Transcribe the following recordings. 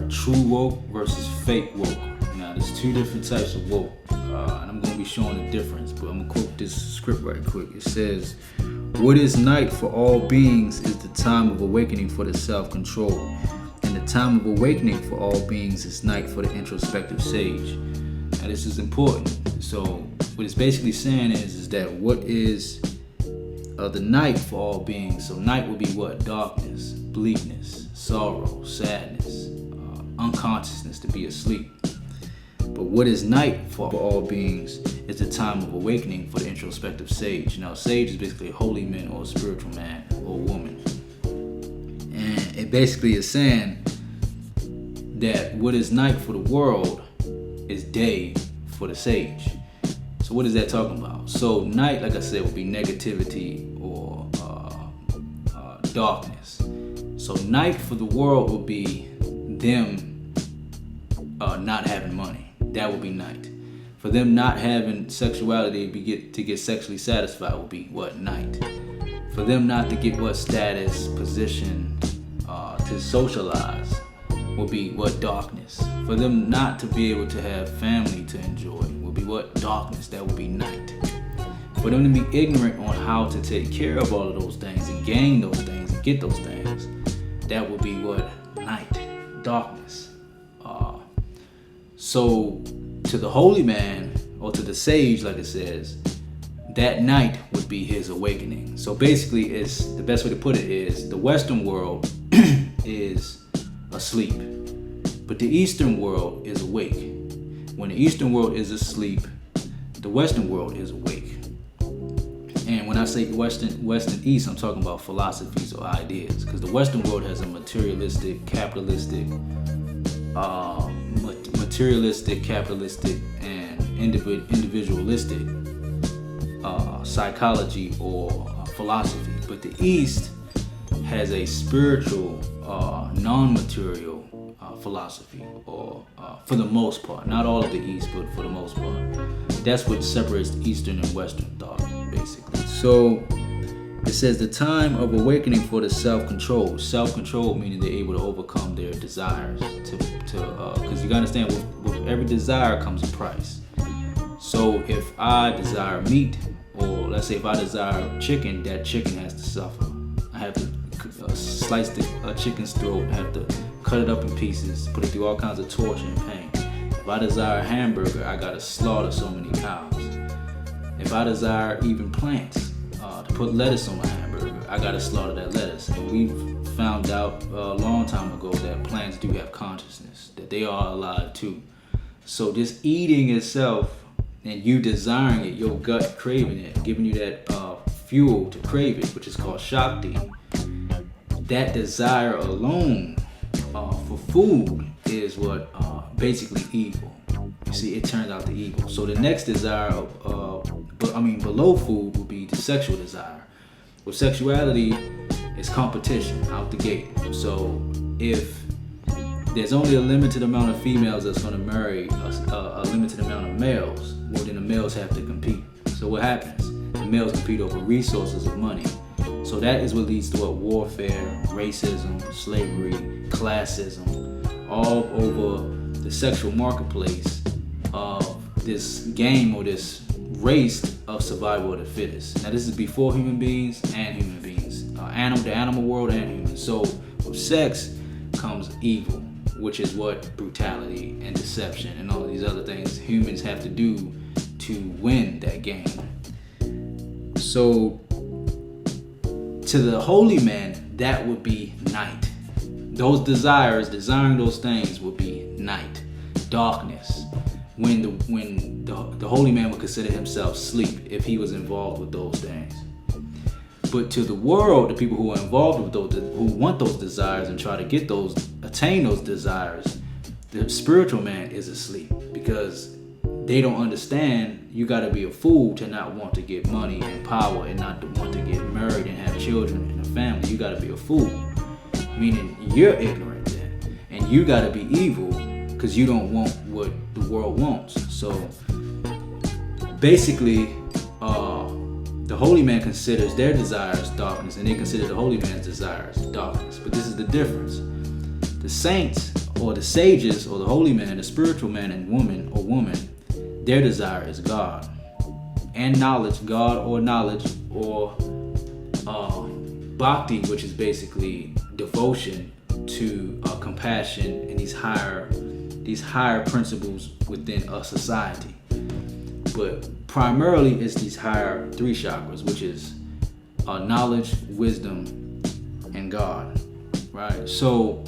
true woke versus fake woke. Now, there's two different types of woke, and I'm going to be showing the difference, but I'm going to quote this script right quick. It says, "What is night for all beings is the time of awakening for the self-control, and the time of awakening for all beings is night for the introspective sage." Now, this is important. So, what it's basically saying is that what is the night for all beings? So, night would be what? Darkness, bleakness, sorrow, sadness, unconsciousness, to be asleep. But what is night for all beings is the time of awakening for the introspective sage. Now, sage is basically a holy man or a spiritual man or woman. And it basically is saying that what is night for the world is day for the sage. So what is that talking about? So night, like I said, would be negativity or darkness. So night for the world would be them not having money. That would be night. For them not having sexuality to get sexually satisfied would be what? Night. For them not to get what? Status, position, to socialize would be what? Darkness. For them not to be able to have family to enjoy would be what? Darkness. That would be night. For them to be ignorant on how to take care of all of those things and gain those things and get those things, that would be what? Night. Darkness. So to the holy man or to the sage, like it says, that night would be his awakening. So basically, it's the best way to put it is the Western world is asleep, but the Eastern world is awake. When the Eastern world is asleep, the Western world is awake. And when I say Western East, I'm talking about philosophies or ideas, because the Western world has a materialistic, capitalistic, and individualistic psychology or philosophy. But the East has a spiritual, non-material philosophy, or for the most part, not all of the East, but for the most part. That's what separates the Eastern and Western thought, basically. So it says the time of awakening for the self-control. Self-control meaning they're able to overcome their desires. Because you gotta understand, with every desire comes a price. So if I desire meat, or let's say if I desire chicken, that chicken has to suffer. I have to slice the chicken's throat, I have to cut it up in pieces, put it through all kinds of torture and pain. If I desire a hamburger, I gotta slaughter so many cows. If I desire even plants, to put lettuce on my hamburger, I gotta slaughter that lettuce. And we've found out a long time ago that plants do have consciousness, that they are alive too. So just eating itself and you desiring it, your gut craving it, giving you that fuel to crave it, which is called Shakti, that desire alone for food is what basically evil. You see, it turns out to evil. So the next desire below food would be the sexual desire. With sexuality, it's competition out the gate. So if there's only a limited amount of females that's going to marry a limited amount of males, well, then the males have to compete. So what happens? The males compete over resources of money. So that is what leads to what? Warfare, racism, slavery, classism, all over the sexual marketplace of this game or this race of survival of the fittest. Now this is before human beings and human beings, the animal world and humans. So with sex comes evil, which is what brutality and deception and all these other things humans have to do to win that game. So to the holy man, that would be night. Those desiring those things would be night, darkness. When the holy man would consider himself sleep if he was involved with those things. But to the world, the people who are involved with those, who want those desires and try to attain those desires, the spiritual man is asleep, because they don't understand you got to be a fool to not want to get money and power and not to want to get married and have children and a family. You got to be a fool, meaning you're ignorant then, and you got to be evil because you don't want what the world wants. So basically, the holy man considers their desires darkness, and they consider the holy man's desires darkness. But this is the difference. The saints or the sages, or the holy man, the spiritual man and woman or woman, their desire is God and knowledge, God or knowledge, or bhakti, which is basically devotion to compassion and these higher principles within a society. But primarily it's these higher three chakras, which is knowledge, wisdom, and God, right? So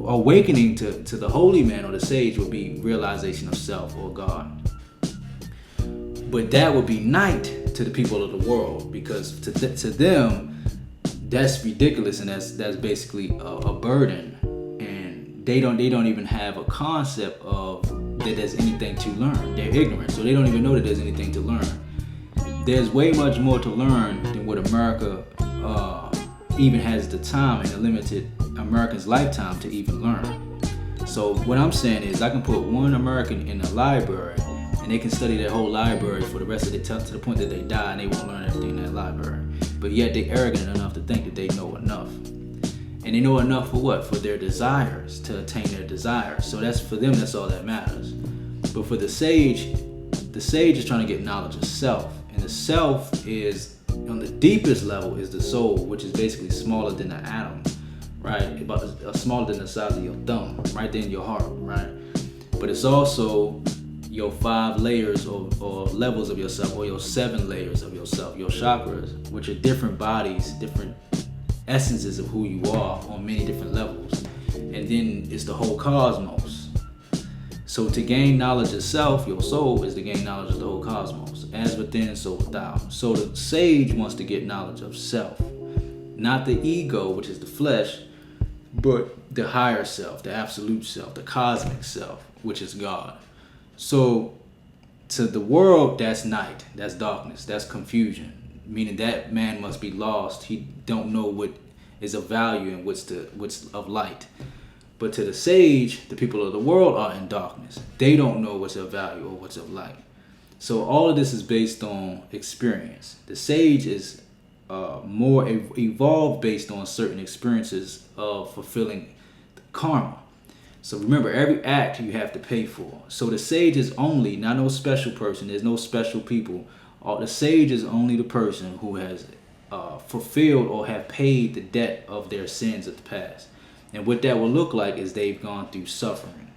awakening to the holy man or the sage would be realization of self or God. But that would be night to the people of the world, because to them that's ridiculous, and that's basically a burden, and they don't even have a concept of that there's anything to learn. They're ignorant, so they don't even know that there's anything to learn. There's way much more to learn than what America even has the time in a limited American's lifetime to even learn. So what I'm saying is I can put one American in a library and they can study their whole library for the rest of their time to the point that they die and they won't learn everything in that library. But yet they're arrogant enough to think that they know enough. And they know enough for what? For their desires, to attain their desires. So that's for them, that's all that matters. But for the sage is trying to get knowledge of self. And the self is, on the deepest level, is the soul, which is basically smaller than an atom, right? About smaller than the size of your thumb, right there in your heart, right? But it's also your 5 layers or levels of yourself, or your 7 layers of yourself, your chakras, which are different bodies, different essences of who you are on many different levels. And then it's the whole cosmos. So to gain knowledge of self, your soul, is to gain knowledge of the whole cosmos. As within, so without. So the sage wants to get knowledge of self. Not the ego, which is the flesh, but the higher self, the absolute self, the cosmic self, which is God. So to the world, that's night, that's darkness, that's confusion, meaning that man must be lost. He don't know what is of value and what's of light. But to the sage, the people of the world are in darkness. They don't know what's of value or what's of light. So all of this is based on experience. The sage is more evolved based on certain experiences of fulfilling karma. So remember, every act you have to pay for. So the sage is only, not no special person. There's no special people. The sage is only the person who has fulfilled or have paid the debt of their sins of the past. And what that will look like is they've gone through suffering.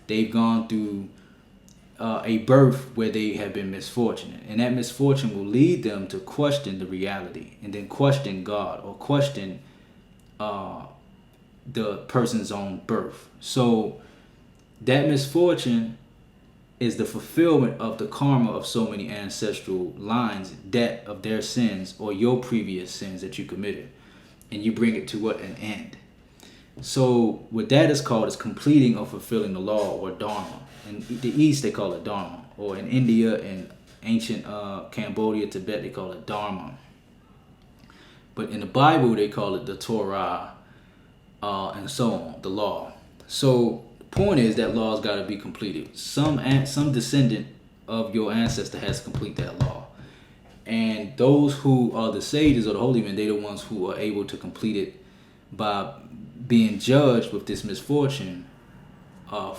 They've gone through a birth where they have been misfortunate. And that misfortune will lead them to question the reality, and then question God, or question the person's own birth. So that misfortune is the fulfillment of the karma of so many ancestral lines, debt of their sins or your previous sins that you committed. And you bring it to what? An end. So what that is called is completing or fulfilling the law, or dharma. In the East, they call it dharma. Or in India and ancient Cambodia, Tibet, they call it dharma. But in the Bible, they call it the Torah, and so on, the law. So the point is that law's got to be completed. Some descendant of your ancestor has to complete that law. And those who are the sages or the holy men, they're the ones who are able to complete it by being judged with this misfortune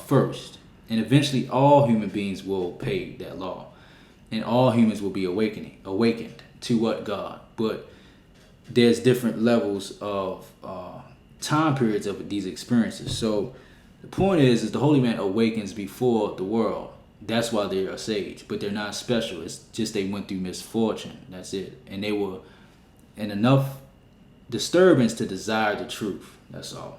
first. And eventually all human beings will pay that law. And all humans will be awakened to what? God. But there's different levels of time periods of these experiences. So the point is the holy man awakens before the world. That's why they're a sage. But they're not special. It's just they went through misfortune. That's it. And they were in enough disturbance to desire the truth. That's all.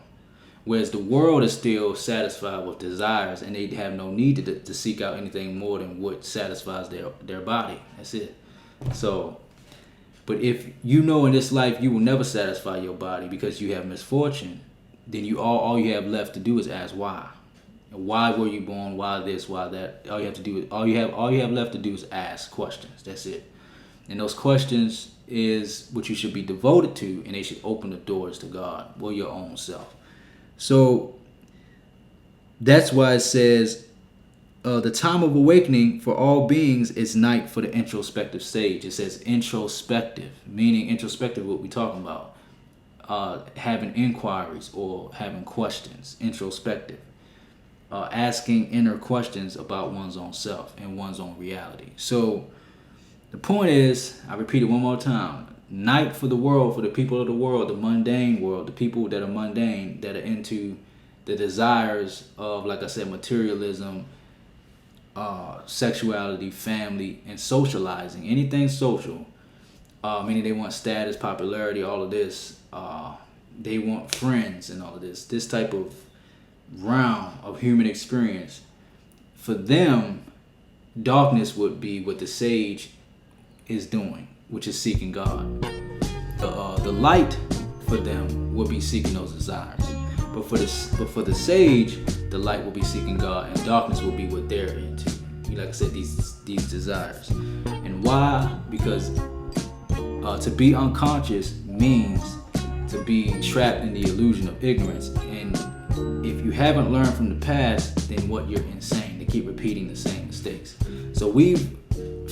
Whereas the world is still satisfied with desires, and they have no need to seek out anything more than what satisfies their body. That's it. So, but if you know in this life you will never satisfy your body because you have misfortune, then all you have left to do is ask why. And why were you born? Why this? Why that? All you have left to do is ask questions. That's it. And those questions is what you should be devoted to, and they should open the doors to God or your own self. So that's why it says the time of awakening for all beings is night for the introspective sage. It says introspective, meaning introspective, what we're talking about. having inquiries or having questions, introspective, asking inner questions about one's own self and one's own reality. So the point is, I repeat it one more time, night for the world, for the people of the world, the mundane world, the people that are mundane, that are into the desires of, like I said, materialism, sexuality, family, and socializing, anything social, meaning they want status, popularity, all of this, they want friends and all of this type of realm of human experience. For them, darkness would be what the sage is doing, which is seeking God. The light for them will be seeking those desires. But for the sage, the light will be seeking God, and darkness will be what they're into. Like I said, these desires. And why? Because to be unconscious means to be trapped in the illusion of ignorance. And if you haven't learned from the past, then what, you're insane to keep repeating the same mistakes. So we've,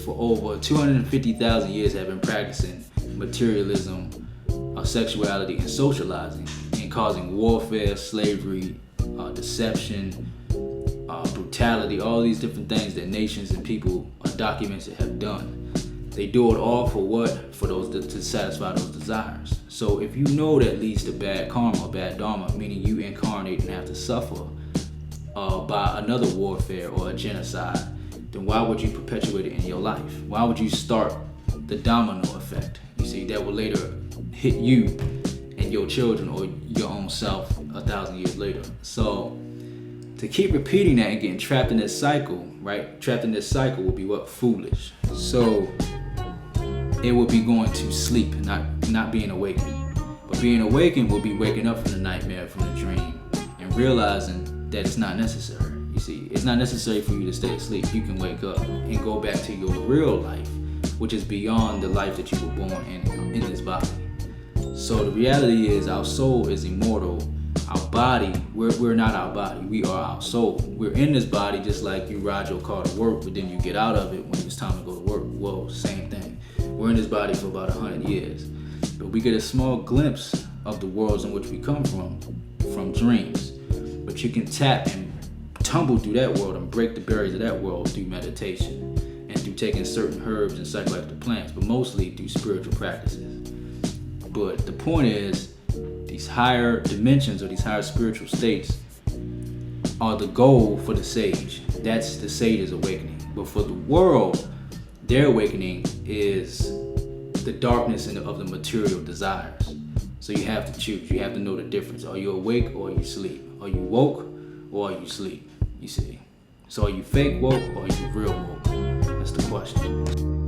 for over 250,000 years, have been practicing materialism, sexuality, and socializing, and causing warfare, slavery, deception, brutality, all these different things that nations and people documented have done. They do it all for what? For those to satisfy those desires. So if you know that leads to bad karma, bad dharma, meaning you incarnate and have to suffer by another warfare or a genocide, then why would you perpetuate it in your life? Why would you start the domino effect? You see, that will later hit you and your children or your own self 1,000 years later. So to keep repeating that and getting trapped in this cycle, right? Trapped in this cycle will be what? Foolish. So it will be going to sleep, not being awakened. But being awakened will be waking up from the nightmare, from the dream, and realizing that it's not necessary. You see, it's not necessary for you to stay asleep. You can wake up and go back to your real life, which is beyond the life that you were born in this body. So the reality is, our soul is immortal. Our body, we're not our body, we are our soul. We're in this body just like you ride your car to work, but then you get out of it when it's time to go to work. Well, same thing. We're in this body for about 100 years. But we get a small glimpse of the worlds in which we come from dreams. But you can tap and tumble through that world and break the barriers of that world through meditation and through taking certain herbs and psychoactive plants, but mostly through spiritual practices. But the point is, these higher dimensions or these higher spiritual states are the goal for the sage. That's the sage's awakening. But for the world, their awakening is the darkness of the material desires. So you have to choose. You have to know the difference. Are you awake or are you asleep? Are you woke or are you asleep? You see. So are you fake woke or are you real woke? That's the question.